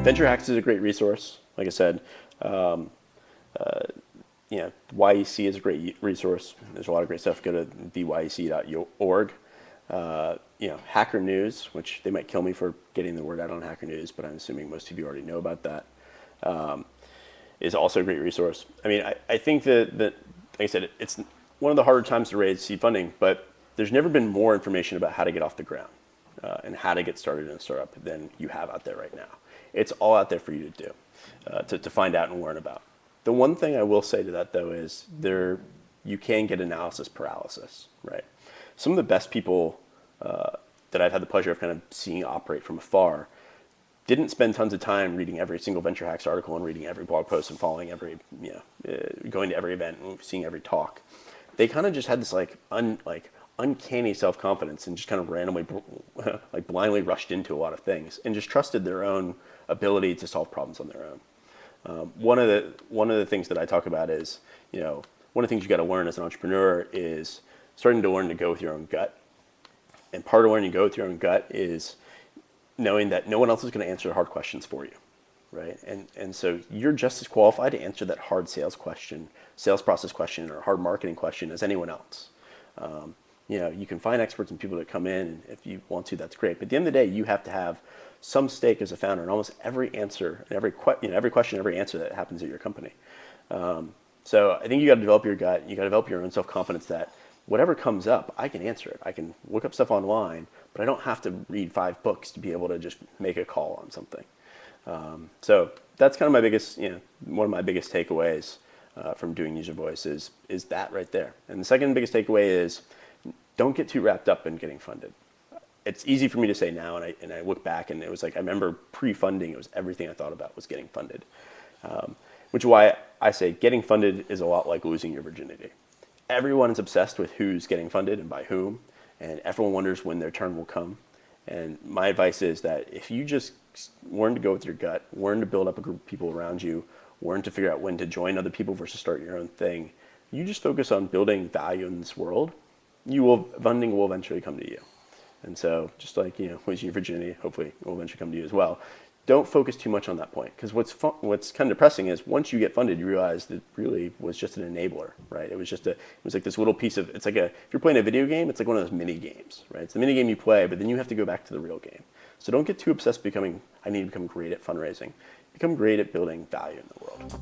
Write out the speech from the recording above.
Venture Hacks is a great resource. Like I said, um, YEC is a great resource. There's a lot of great stuff. Go to theyec.org. Hacker News, which they might kill me for getting the word out on Hacker News, but I'm assuming most of you already know about that, is also a great resource. I mean, I think that, like I said, it's one of the harder times to raise seed funding, but there's never been more information about how to get off the ground and how to get started in a startup than you have out there right now. It's all out there for you to do, to find out and learn about. The one thing I will say to that, though, is you can get analysis paralysis, right? Some of the best people that I've had the pleasure of kind of seeing operate from afar didn't spend tons of time reading every single Venture Hacks article and reading every blog post and following every, going to every event and seeing every talk. They kind of just had this uncanny self-confidence and just kind of randomly, blindly rushed into a lot of things and just trusted their own ability to solve problems on their own. One of the things that I talk about is, one of the things you got to learn as an entrepreneur is starting to learn to go with your own gut. And part of learning to go with your own gut is knowing that no one else is going to answer the hard questions for you, right? And so you're just as qualified to answer that hard sales process question, or hard marketing question as anyone else. You can find experts and people that come in, and if you want to, that's great. But at the end of the day, you have to have some stake as a founder in almost every answer, and every question, every answer that happens at your company. So I think you got to develop your gut. You got to develop your own self-confidence that whatever comes up, I can answer it. I can look up stuff online, but I don't have to read 5 books to be able to just make a call on something. So that's kind of my biggest, one of my biggest takeaways from doing User Voice is that right there. And the second biggest takeaway is don't get too wrapped up in getting funded. It's easy for me to say now, and I look back, and it was like I remember pre-funding, it was everything I thought about was getting funded, which is why I say getting funded is a lot like losing your virginity. Everyone is obsessed with who's getting funded and by whom, and everyone wonders when their turn will come. And my advice is that if you just learn to go with your gut, learn to build up a group of people around you, learn to figure out when to join other people versus start your own thing, you just focus on building value in this world, funding will eventually come to you. And so just like, losing your virginity, hopefully it will eventually come to you as well. Don't focus too much on that point, because what's kind of depressing is once you get funded, you realize that it really was just an enabler, right? It was like this little piece of, it's like if you're playing a video game, it's like one of those mini games, right? It's the mini game you play, but then you have to go back to the real game. So don't get too obsessed I need to become great at fundraising. Become great at building value in the world.